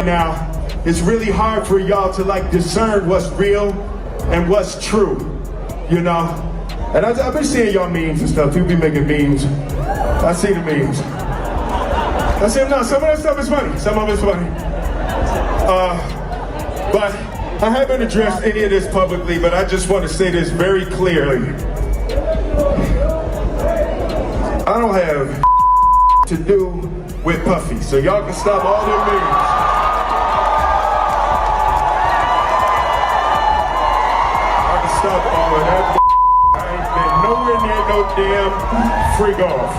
Now, it's really hard for y'all to like discern what's real and what's true, you know? And I've been seeing y'all memes and stuff. People be making memes. I see the memes. I see them now. Some of that stuff is funny. Some of it's funny. But I haven't addressed any of this publicly, but I just want to say this very clearly. I don't have to do with Puffy, so y'all can stop all their memes. I can stop all of that. I ain't been nowhere near no damn freak off.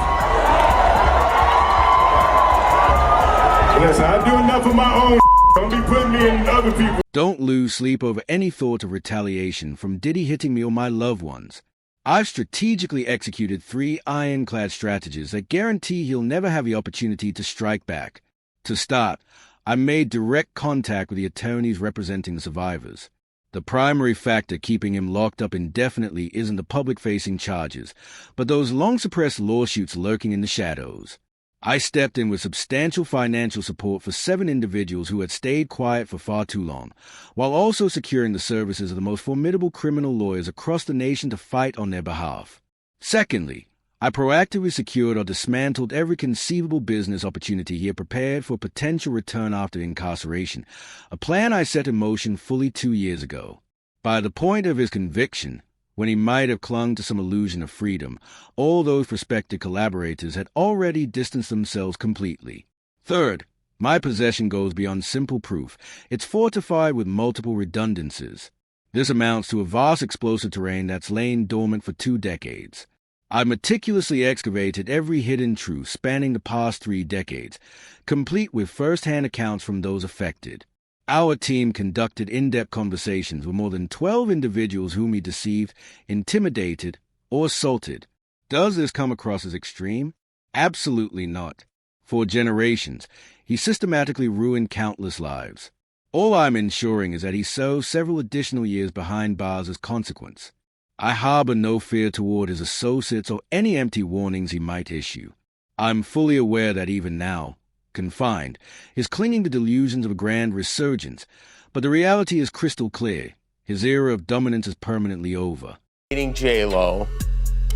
Listen, I do enough of my own. Don't be putting me in other people. Don't lose sleep over any thought of retaliation from Diddy hitting me or my loved ones. I've strategically executed 3 ironclad strategies that guarantee he'll never have the opportunity to strike back. To start, I made direct contact with the attorneys representing the survivors. The primary factor keeping him locked up indefinitely isn't the public-facing charges, but those long-suppressed lawsuits lurking in the shadows. I stepped in with substantial financial support for 7 individuals who had stayed quiet for far too long, while also securing the services of the most formidable criminal lawyers across the nation to fight on their behalf. Secondly, I proactively secured or dismantled every conceivable business opportunity he had prepared for potential return after incarceration, a plan I set in motion fully 2 years ago. By the point of his conviction, when he might have clung to some illusion of freedom, all those prospective collaborators had already distanced themselves completely. Third, my possession goes beyond simple proof. It's fortified with multiple redundancies. This amounts to a vast explosive terrain that's lain dormant for 2 decades. I meticulously excavated every hidden truth spanning the past 3 decades, complete with first-hand accounts from those affected. Our team conducted in-depth conversations with more than 12 individuals whom he deceived, intimidated, or assaulted. Does this come across as extreme? Absolutely not. For generations, he systematically ruined countless lives. All I'm ensuring is that he serves several additional years behind bars as consequence. I harbor no fear toward his associates or any empty warnings he might issue. I'm fully aware that even now, confined, is clinging to delusions of a grand resurgence, but the reality is crystal clear. His era of dominance is permanently over. J-Lo,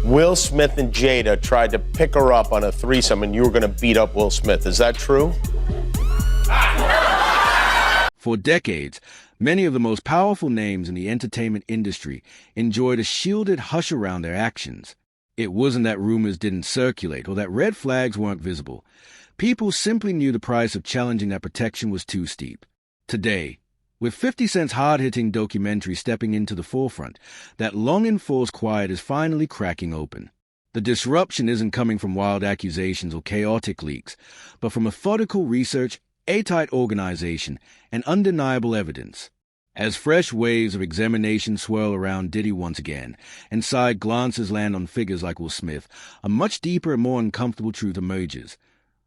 Will Smith and Jada tried to pick her up on a threesome and you were going to beat up Will Smith. Is that true? For decades, many of the most powerful names in the entertainment industry enjoyed a shielded hush around their actions. It wasn't that rumors didn't circulate or that red flags weren't visible. People simply knew the price of challenging that protection was too steep. Today, with 50 Cent's hard-hitting documentary stepping into the forefront, that long-enforced quiet is finally cracking open. The disruption isn't coming from wild accusations or chaotic leaks, but from methodical research, airtight organization, and undeniable evidence. As fresh waves of examination swirl around Diddy once again, and side glances land on figures like Will Smith, a much deeper and more uncomfortable truth emerges.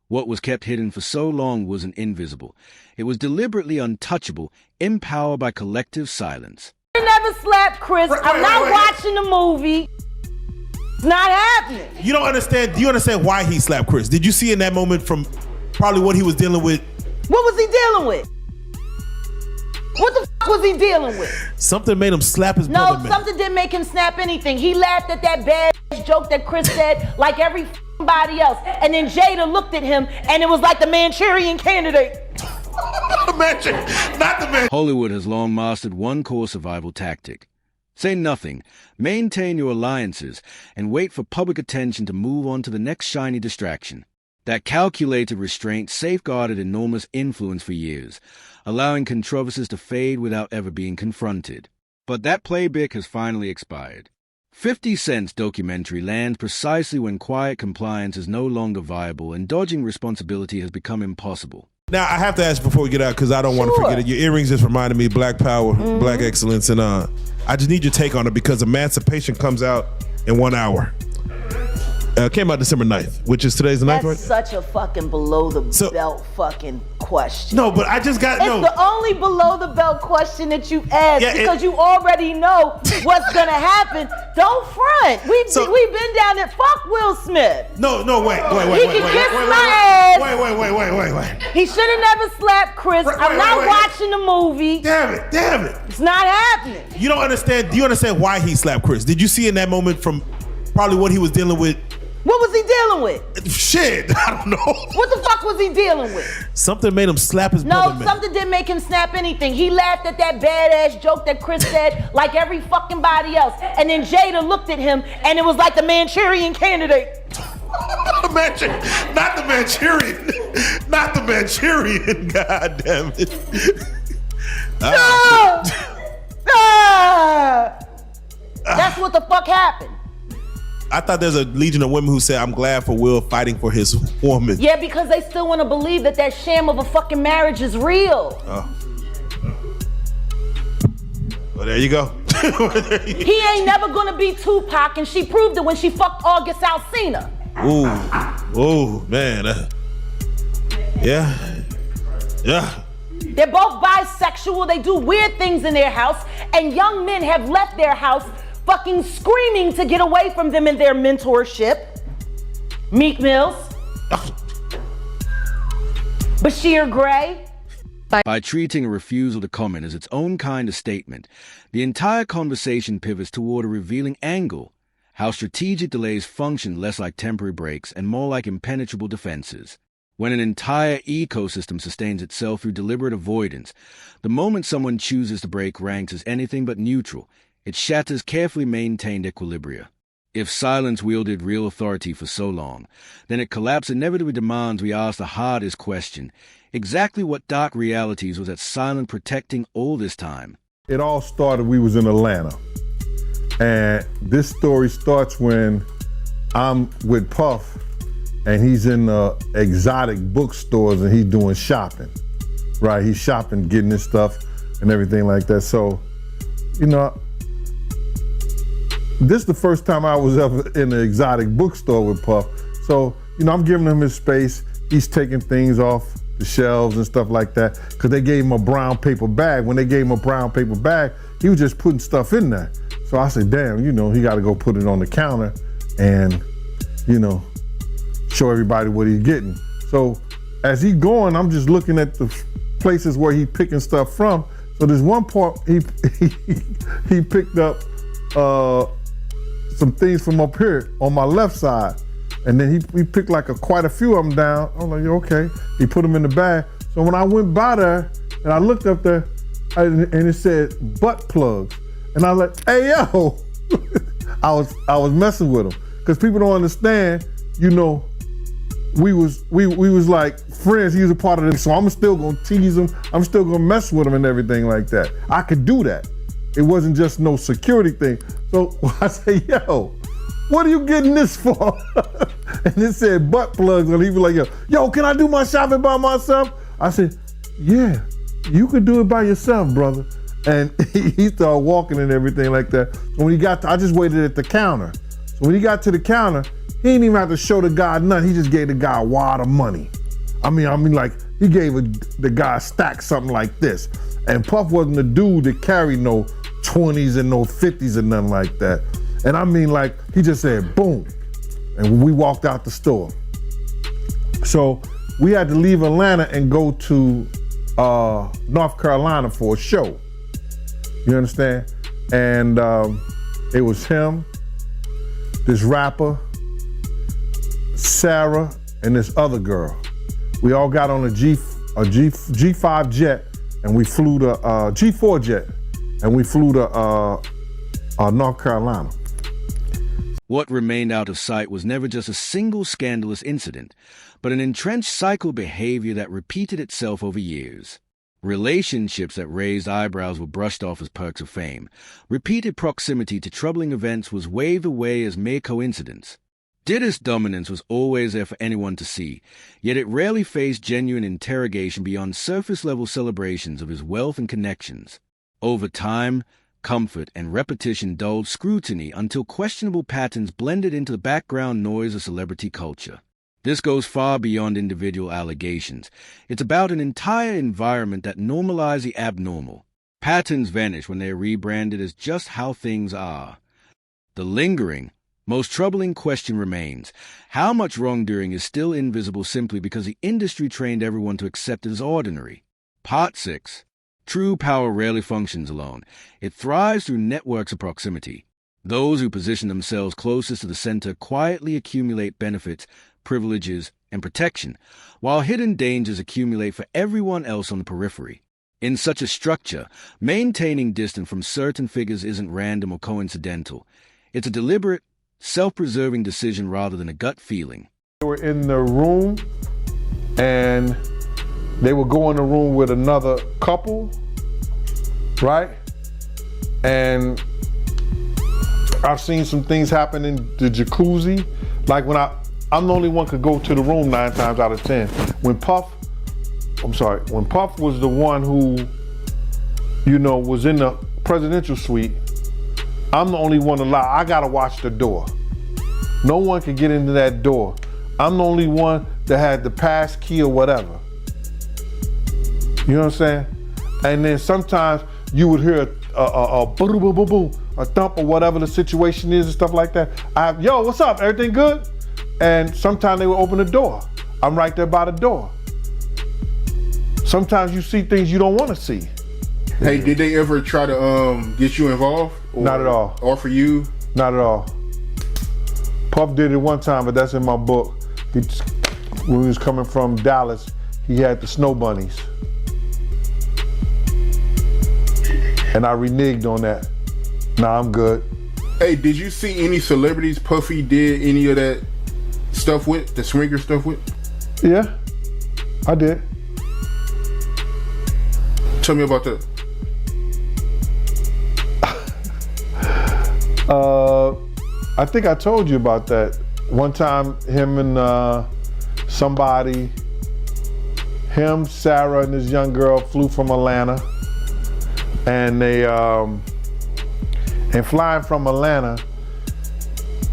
What was kept hidden for so long wasn't invisible. It was deliberately untouchable, empowered by collective silence. I never slapped Chris. I'm not watching the movie. It's not happening. You don't understand. Do you understand why he slapped Chris? Did you see in that moment from probably what he was dealing with? What was he dealing with? What the f was he dealing with? Something made him slap his brother, man. No, something didn't make him snap anything. He laughed at that bad joke that Chris said like everybody else. And then Jada looked at him and it was like the Manchurian Candidate. Not the man. Hollywood has long mastered one core survival tactic. Say nothing, maintain your alliances, and wait for public attention to move on to the next shiny distraction. That calculated restraint safeguarded enormous influence for years, allowing controversies to fade without ever being confronted. But that playbook has finally expired. 50 Cent's documentary lands precisely when quiet compliance is no longer viable and dodging responsibility has become impossible. Now, I have to ask before we get out, because I don't want to forget it. Your earrings just reminded me of Black Power, Black Excellence, and I just need your take on it because Emancipation comes out in 1 hour. Came out December 9th, which is today's the 9th, right? That's such a fucking below the belt fucking question. No, but I just got It's the only below the belt question that you asked because you already know what's gonna happen. Don't front. We've been down there. Fuck Will Smith. No, wait. He can kiss my ass. Wait. He should have never slapped Chris. I'm not watching the movie. Damn it. It's not happening. You don't understand. Do you understand why he slapped Chris? Did you see in that moment from probably what he was dealing with? What was he dealing with? Shit, I don't know. What the fuck was he dealing with? Something made him slap his brother. No, something didn't make him snap anything. He laughed at that badass joke that Chris said like every fucking body else. And then Jada looked at him and it was like the Manchurian Candidate. Not the Manchurian. Not the Manchurian, god damn it. That's what the fuck happened. I thought there's a legion of women who said, I'm glad for Will fighting for his woman. Yeah, because they still want to believe that sham of a fucking marriage is real. Oh. Well, there you go. He ain't never gonna be Tupac, and she proved it when she fucked August Alsina. Ooh, man. Yeah. They're both bisexual. They do weird things in their house, and young men have left their house fucking screaming to get away from them in their mentorship. Meek Mills. Bashir Gray. By treating a refusal to comment as its own kind of statement, the entire conversation pivots toward a revealing angle: how strategic delays function less like temporary breaks and more like impenetrable defenses. When an entire ecosystem sustains itself through deliberate avoidance, the moment someone chooses to break ranks as anything but neutral, it shatters carefully maintained equilibria. If silence wielded real authority for so long, then it collapse inevitably demands we ask the hardest question: exactly what dark realities was that silent protecting all this time? It all started, we was in Atlanta. And this story starts when I'm with Puff and he's in exotic bookstores and he's doing shopping, right? He's shopping, getting his stuff and everything like that. So, you know, this is the first time I was ever in an exotic bookstore with Puff. So, you know, I'm giving him his space. He's taking things off the shelves and stuff like that, because they gave him a brown paper bag. When they gave him a brown paper bag, he was just putting stuff in there. So I said, damn, you know, he got to go put it on the counter and, you know, show everybody what he's getting. So as he going, I'm just looking at the places where he picking stuff from. So there's one part he picked up some things from up here on my left side. And then he picked like quite a few of them down. I'm like, okay. He put them in the bag. So when I went by there and I looked up there and it said butt plugs. And I was like, hey, yo. I was messing with him. Because people don't understand, you know, we was like friends. He was a part of this. So I'm still gonna tease him. I'm still gonna mess with him and everything like that. I could do that. It wasn't just no security thing. So I say, yo, what are you getting this for? And it said butt plugs, and he was like, yo, can I do my shopping by myself? I said, yeah, you can do it by yourself, brother. And he started walking and everything like that. So when he got I just waited at the counter. So when he got to the counter, he didn't even have to show the guy nothing. He just gave the guy a wad of money. I mean, like, he gave the guy a stack, something like this. And Puff wasn't the dude that carried no 20s and no 50s and nothing like that. And I mean, like, he just said, boom. And we walked out the store. So we had to leave Atlanta and go to North Carolina for a show. You understand? And it was him, this rapper, Sarah, and this other girl. We all got on a G5 jet, and we flew to G4 jet, and we flew to North Carolina. What remained out of sight was never just a single scandalous incident, but an entrenched cycle behavior that repeated itself over years. Relationships that raised eyebrows were brushed off as perks of fame. Repeated proximity to troubling events was waved away as mere coincidence. Diddy's dominance was always there for anyone to see, yet it rarely faced genuine interrogation beyond surface-level celebrations of his wealth and connections. Over time, comfort, and repetition dulled scrutiny until questionable patterns blended into the background noise of celebrity culture. This goes far beyond individual allegations. It's about an entire environment that normalizes the abnormal. Patterns vanish when they are rebranded as just how things are. The lingering, most troubling question remains: how much wrongdoing is still invisible simply because the industry trained everyone to accept it as ordinary? Part 6. True power rarely functions alone. It thrives through networks of proximity. Those who position themselves closest to the center quietly accumulate benefits, privileges, and protection, while hidden dangers accumulate for everyone else on the periphery. In such a structure, maintaining distance from certain figures isn't random or coincidental. It's a deliberate, self-preserving decision rather than a gut feeling. They were in the room, and they would go in the room with another couple, right? And I've seen some things happen in the jacuzzi. Like when I'm the only one could go to the room 9 times out of 10. When Puff was the one who, was in the presidential suite, I'm the only one allowed. I gotta watch the door. No one can get into that door. I'm the only one that had the pass key or whatever. You know what I'm saying? And then sometimes you would hear a boo boo boo boo, a thump or whatever the situation is and stuff like that. Yo, what's up? Everything good? And sometimes they would open the door. I'm right there by the door. Sometimes you see things you don't want to see. Hey, did they ever try to get you involved? Or Not at all. Offer you? Not at all. Puff did it one time, but that's in my book. When he was coming from Dallas, he had the snow bunnies. And I reneged on that. Nah, I'm good. Hey, did you see any celebrities Puffy did any of that stuff with, the swinger stuff with? Yeah, I did. Tell me about that. I think I told you about that. One time, him and Sarah and this young girl flew from Atlanta. And and flying from Atlanta,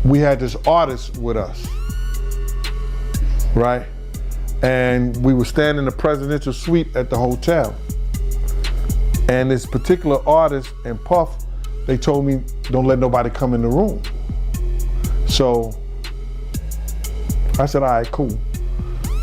we had this artist with us, right? And we were staying in the presidential suite at the hotel. And this particular artist and Puff, they told me, don't let nobody come in the room. So I said, all right, cool.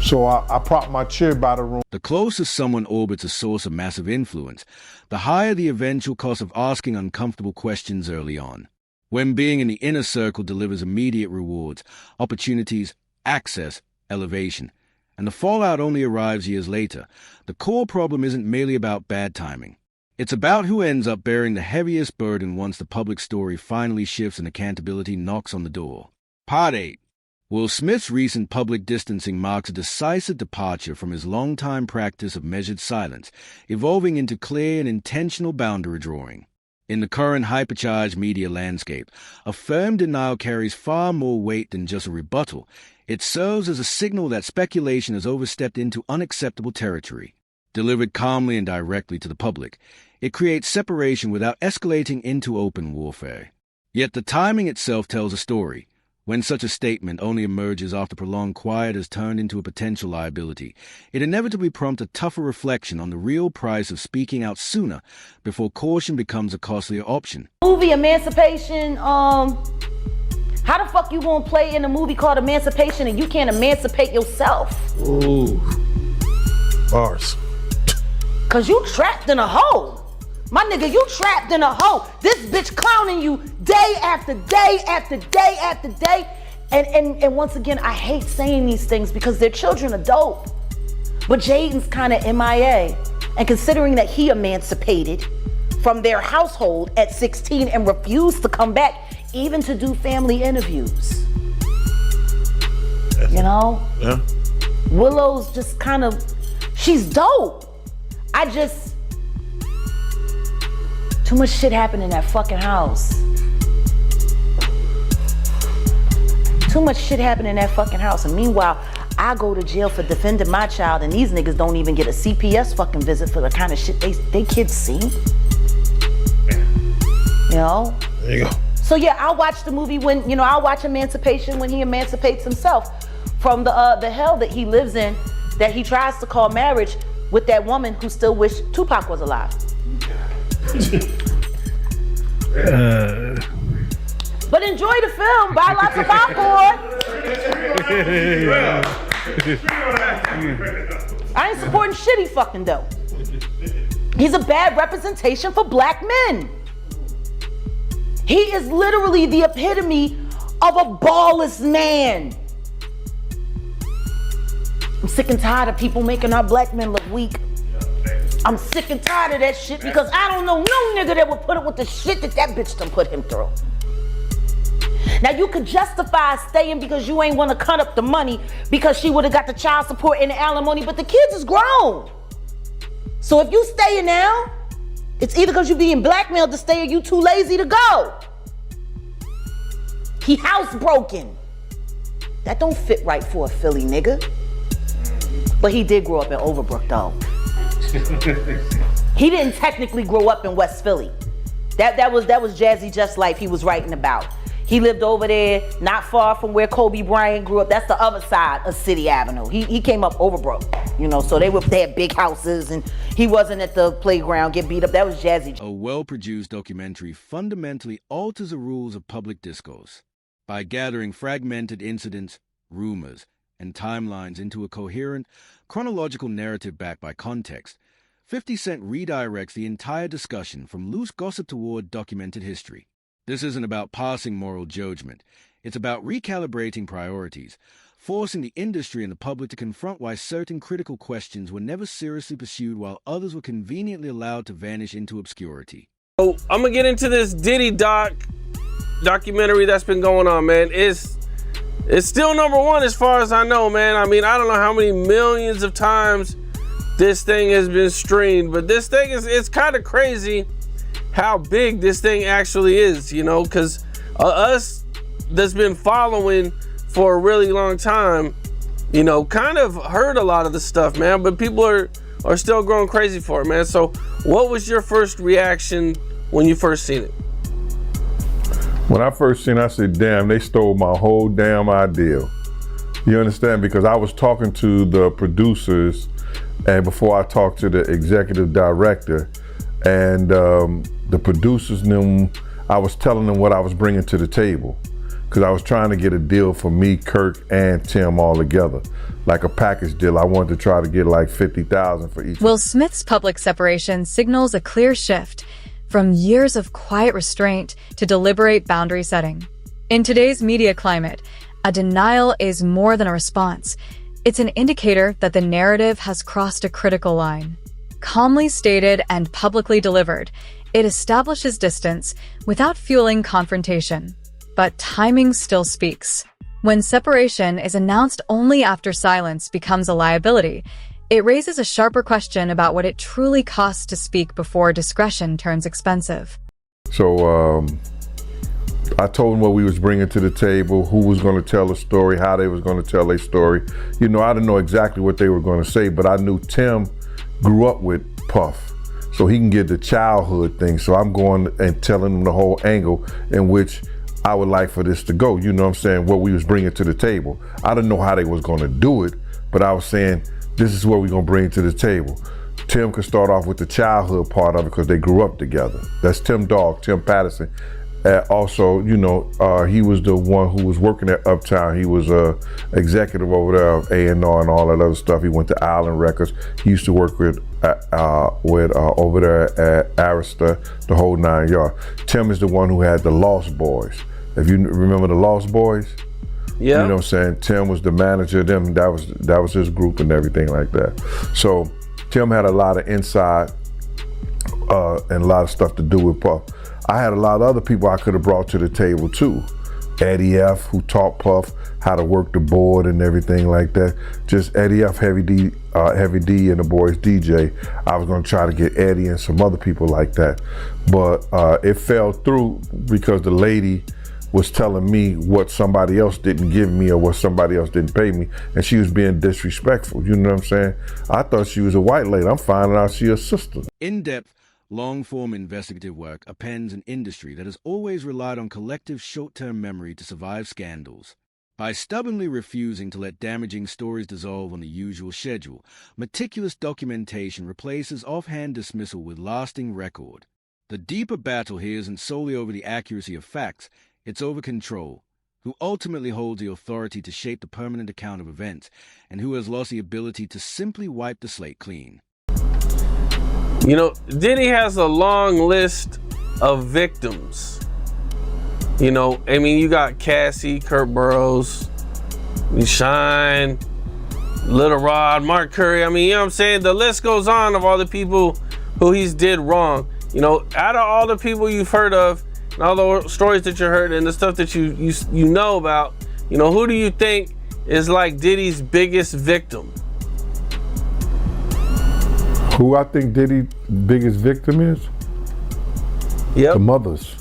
So I propped my chair by the room. The closer someone orbits a source of massive influence, the higher the eventual cost of asking uncomfortable questions early on. When being in the inner circle delivers immediate rewards, opportunities, access, elevation, and the fallout only arrives years later, the core problem isn't merely about bad timing. It's about who ends up bearing the heaviest burden once the public story finally shifts and accountability knocks on the door. Part 8. Will Smith's recent public distancing marks a decisive departure from his longtime practice of measured silence, evolving into clear and intentional boundary drawing. In the current hypercharged media landscape, a firm denial carries far more weight than just a rebuttal. It serves as a signal that speculation has overstepped into unacceptable territory. Delivered calmly and directly to the public, it creates separation without escalating into open warfare. Yet the timing itself tells a story. When such a statement only emerges after prolonged quiet has turned into a potential liability, it inevitably prompts a tougher reflection on the real price of speaking out sooner before caution becomes a costlier option. Movie Emancipation, how the fuck you gonna play in a movie called Emancipation and you can't emancipate yourself? Ooh. Bars. Cause you trapped in a hole. My nigga, you trapped in a hole. This bitch clowning you day after day after day after day. And once again, I hate saying these things because their children are dope. But Jaden's kind of MIA. And considering that he emancipated from their household at 16 and refused to come back even to do family interviews. You know? Yeah. Willow's just kind of, she's dope. Too much shit happened in that fucking house. Too much shit happened in that fucking house. And meanwhile, I go to jail for defending my child and these niggas don't even get a CPS fucking visit for the kind of shit they kids see. You know? There you go. So yeah, I'll watch the movie when, you know, I'll watch Emancipation when he emancipates himself from the hell that he lives in, that he tries to call marriage with that woman who still wished Tupac was alive. But enjoy the film, buy lots of popcorn. I ain't supporting shit he fucking do. He's a bad representation for black men. He is literally the epitome of a ballless man. I'm sick and tired of people making our black men look weak. I'm sick and tired of that shit because I don't know no nigga that would put up with the shit that bitch done put him through. Now you could justify staying because you ain't want to cut up the money because she would have got the child support and the alimony, but the kids is grown. So if you staying now, it's either because you being blackmailed to stay or you too lazy to go. He housebroken. That don't fit right for a Philly nigga. But he did grow up in Overbrook though. He didn't technically grow up in West Philly. That was Jazzy Just Life he was writing about. He lived over there, not far from where Kobe Bryant grew up. That's the other side of City Avenue. He came up Overbrook, you know, so they had big houses and he wasn't at the playground, get beat up. That was Jazzy. A well-produced documentary fundamentally alters the rules of public discourse by gathering fragmented incidents, rumors, and timelines into a coherent, chronological narrative backed by context. 50 Cent redirects the entire discussion from loose gossip toward documented history. This isn't about passing moral judgment. It's about recalibrating priorities, forcing the industry and the public to confront why certain critical questions were never seriously pursued while others were conveniently allowed to vanish into obscurity. So I'm gonna get into this Diddy documentary that's been going on, man. It's still #1 as far as I know, man. I mean, I don't know how many millions of times this thing has been streamed, but this thing it's kind of crazy how big this thing actually is, you know, because us that's been following for a really long time, you know, kind of heard a lot of the stuff, man, but people are still going crazy for it, man. So what was your first reaction when you first seen it? When I first seen it, I said, damn, they stole my whole damn idea. You understand? Because I was talking to the producers and before I talked to the executive director, and the producers knew, I was telling them what I was bringing to the table. Because I was trying to get a deal for me, Kirk, and Tim all together. Like a package deal. I wanted to try to get like $50,000 for each. Will Smith's public separation signals a clear shift from years of quiet restraint to deliberate boundary setting. In today's media climate, a denial is more than a response. It's an indicator that the narrative has crossed a critical line. Calmly stated and publicly delivered, it establishes distance without fueling confrontation. But timing still speaks. When separation is announced only after silence becomes a liability, it raises a sharper question about what it truly costs to speak before discretion turns expensive. So I told them what we was bringing to the table, who was going to tell a story, how they was going to tell a story. You know, I didn't know exactly what they were going to say, but I knew Tim grew up with Puff, so he can get the childhood thing. So I'm going and telling them the whole angle in which I would like for this to go. You know what I'm saying? What we was bringing to the table. I didn't know how they was going to do it, but I was saying, this is what we're going to bring to the table. Tim could start off with the childhood part of it because they grew up together. That's Tim Dog, Tim Patterson. Also, you know, he was the one who was working at Uptown. He was executive over there of A&R and all that other stuff. He went to Island Records. He used to work with over there at Arista, the whole 9 yards. Tim is the one who had the Lost Boys. If you remember the Lost Boys, yeah, you know what I'm saying. Tim was the manager of them. That was his group and everything like that. So Tim had a lot of inside and a lot of stuff to do with Puff. I had a lot of other people I could have brought to the table too. Eddie F, who taught Puff how to work the board and everything like that. Just Eddie F, Heavy D, and the boys DJ. I was gonna try to get Eddie and some other people like that. But it fell through because the lady was telling me what somebody else didn't give me or what somebody else didn't pay me, and she was being disrespectful. You know what I'm saying? I thought she was a white lady. I'm finding out she's a sister. In-depth, long-form investigative work appends an industry that has always relied on collective short-term memory to survive scandals. By stubbornly refusing to let damaging stories dissolve on the usual schedule, meticulous documentation replaces offhand dismissal with lasting record. The deeper battle here isn't solely over the accuracy of facts, it's over control. Who ultimately holds the authority to shape the permanent account of events, and who has lost the ability to simply wipe the slate clean. You know, Diddy has a long list of victims. You know, I mean, you got Cassie, Kurt Burrows, Shine, Little Rod, Mark Curry. I mean, you know what I'm saying? The list goes on of all the people who he's did wrong. You know, out of all the people you've heard of, and all the stories that you heard and the stuff that you know about, you know, who do you think is like Diddy's biggest victim? Who I think Diddy's biggest victim is? Yep. The mothers.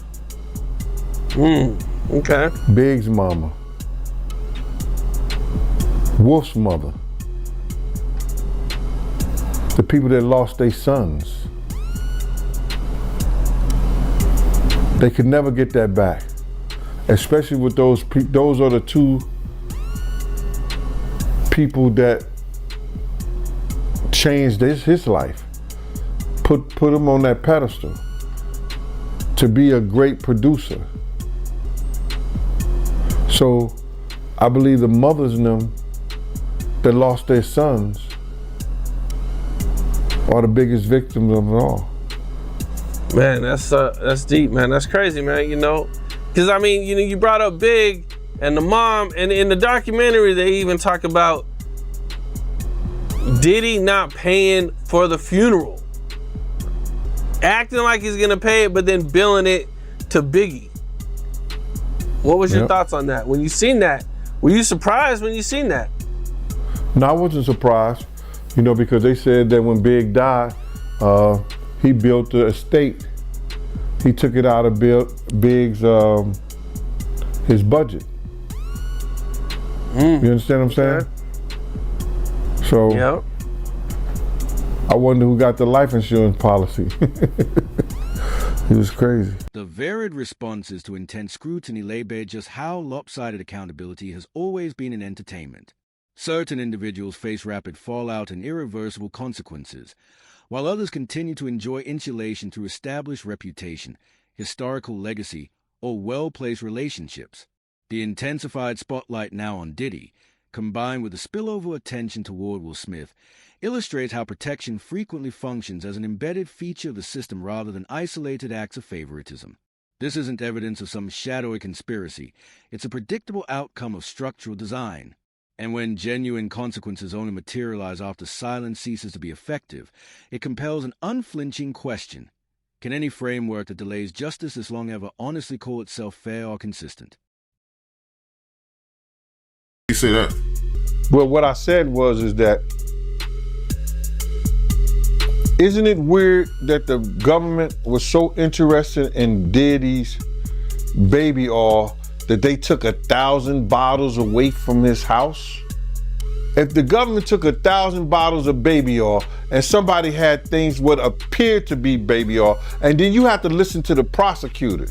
Okay. Big's mama. Wolf's mother. The people that lost their sons. They could never get that back, especially with those are the two people that changed his life, put him on that pedestal to be a great producer. So I believe the mothers in them that lost their sons are the biggest victims of it all. Man, that's deep, man. That's crazy, man. You know, because I mean, you know, you brought up Big and the mom, and in the documentary they even talk about Diddy not paying for the funeral, acting like he's gonna pay it, but then billing it to Biggie. What was your thoughts on that? When you seen that, were you surprised when you seen that? No, I wasn't surprised, you know, because they said that when Big died, he built the estate. He took it out of Big's his budget. You understand what I'm saying? So Yep. I wonder who got the life insurance policy. It was crazy. The varied responses to intense scrutiny lay bare just how lopsided accountability has always been in entertainment. Certain individuals face rapid fallout and irreversible consequences, while others continue to enjoy insulation through established reputation, historical legacy, or well-placed relationships. The intensified spotlight now on Diddy, combined with the spillover attention toward Will Smith, illustrates how protection frequently functions as an embedded feature of the system rather than isolated acts of favoritism. This isn't evidence of some shadowy conspiracy. It's a predictable outcome of structural design. And when genuine consequences only materialize after silence ceases to be effective, it compels an unflinching question. Can any framework that delays justice this long ever honestly call itself fair or consistent? You say that? Well, what I said is that isn't it weird that the government was so interested in Diddy's baby oil that they took 1,000 bottles away from his house? If the government took 1,000 bottles of baby oil and somebody had things what appeared to be baby oil, and then you have to listen to the prosecutor.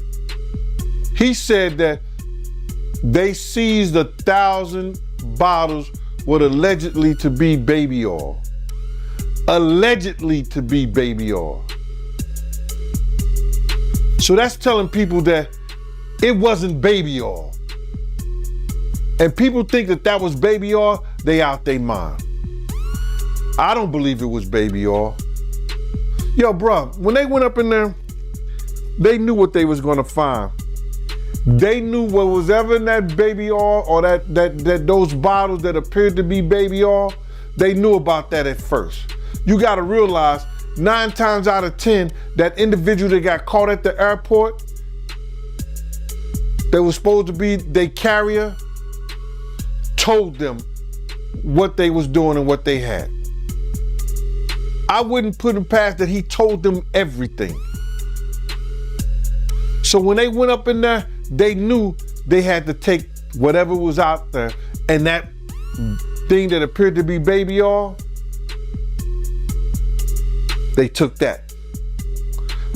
He said that they seized 1,000 bottles what allegedly to be baby oil. Allegedly to be baby oil. So that's telling people that it wasn't baby oil. And people think that that was baby oil, they out their mind. I don't believe it was baby oil. Yo, bro, when they went up in there, they knew what they was gonna find. They knew what was ever in that baby oil or that those bottles that appeared to be baby oil, they knew about that at first. You gotta realize 9 times out of 10, that individual that got caught at the airport, that was supposed to be their carrier, told them what they was doing and what they had. I wouldn't put him past that he told them everything. So when they went up in there, they knew they had to take whatever was out there, and that thing that appeared to be baby oil, they took that.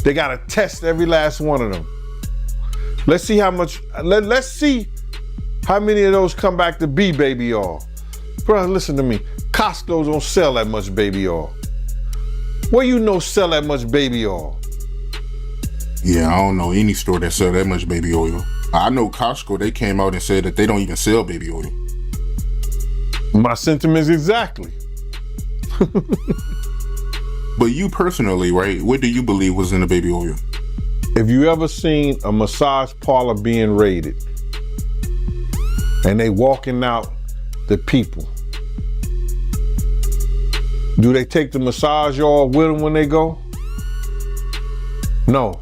They gotta test every last one of them. Let's see how much, let's see how many of those come back to be baby oil. Bro, listen to me. Costco don't sell that much baby oil. Where you know sell that much baby oil? Yeah, I don't know any store that sell that much baby oil. I know Costco, they came out and said that they don't even sell baby oil. My sentiments exactly. But you personally, right, what do you believe was in the baby oil? If you ever seen a massage parlor being raided and they walking out the people, do they take the massage oil with them when they go? No,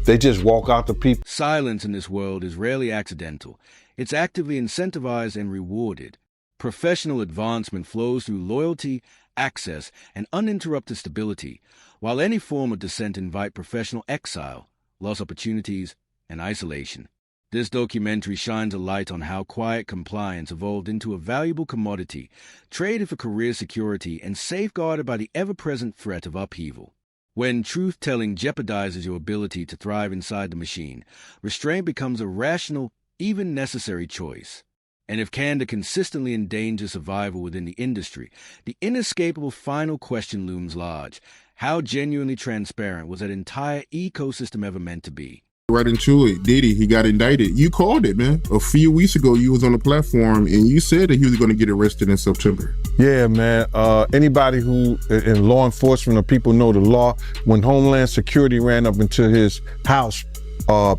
they just walk out the people. Silence in this world is rarely accidental. It's actively incentivized and rewarded. Professional advancement flows through loyalty, access, and uninterrupted stability, while any form of dissent invite professional exile, lost opportunities, and isolation. This documentary shines a light on how quiet compliance evolved into a valuable commodity, traded for career security and safeguarded by the ever-present threat of upheaval. When truth-telling jeopardizes your ability to thrive inside the machine, restraint becomes a rational, even necessary choice. And if candor consistently endangers survival within the industry, the inescapable final question looms large. How genuinely transparent was that entire ecosystem ever meant to be? Right into it, Diddy, he got indicted. You called it, man. A few weeks ago, you was on the platform and you said that he was going to get arrested in September. Yeah, man. Anybody who in law enforcement or people know the law, when Homeland Security ran up into his house,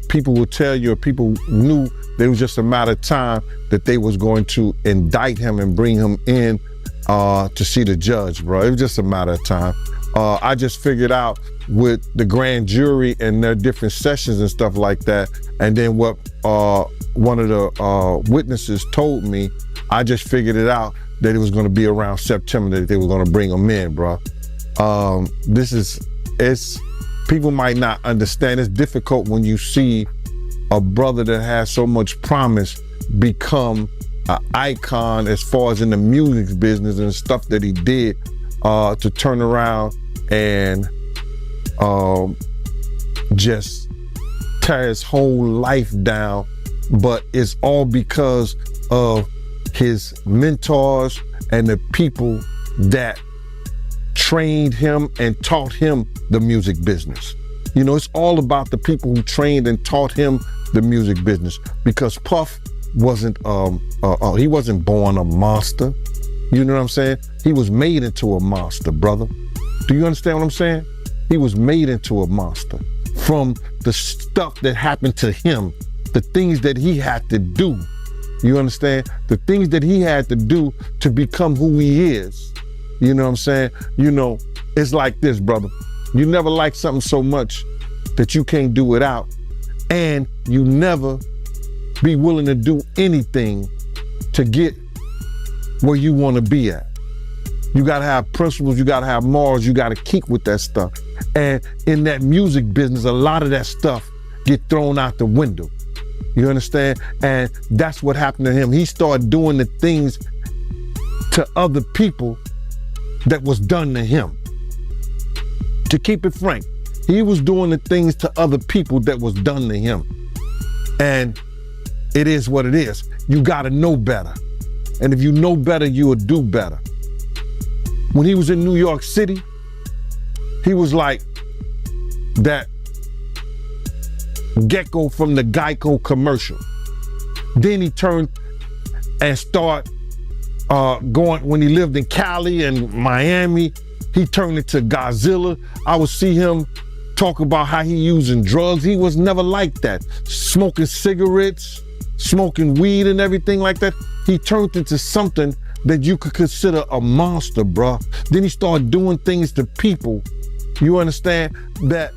people will tell you, or people knew that it was just a matter of time that they was going to indict him and bring him in to see the judge, bro. It was just a matter of time. I just figured out with the grand jury and their different sessions and stuff like that, and then what one of the witnesses told me, I just figured it out that it was going to be around September that they were going to bring him in, bro. People might not understand. It's difficult when you see a brother that has so much promise become an icon as far as in the music business and stuff that he did, to turn around and just tear his whole life down. But it's all because of his mentors and the people that trained him and taught him the music business. You know, it's all about the people who trained and taught him the music business, because Puff wasn't, he wasn't born a monster. You know what I'm saying? He was made into a monster, brother. Do you understand what I'm saying? He was made into a monster from the stuff that happened to him, the things that he had to do. You understand? The things that he had to do to become who he is. You know what I'm saying? You know, it's like this, brother. You never like something so much that you can't do without, and you never be willing to do anything to get where you want to be at. You got to have principles, you got to have morals, you got to keep with that stuff. And in that music business, a lot of that stuff get thrown out the window. You understand? And that's what happened to him. He started doing the things to other people that was done to him. To keep it frank, he was doing the things to other people that was done to him. And it is what it is. You gotta know better. And if you know better, you will do better. When he was in New York City, he was like that gecko from the Geico commercial. Then he turned and started going, when he lived in Cali and Miami, he turned into Godzilla. I would see him talk about how he using drugs. He was never like that. Smoking cigarettes, smoking weed and everything like that. He turned into something that you could consider a monster, bruh. Then he started doing things to people, you understand, that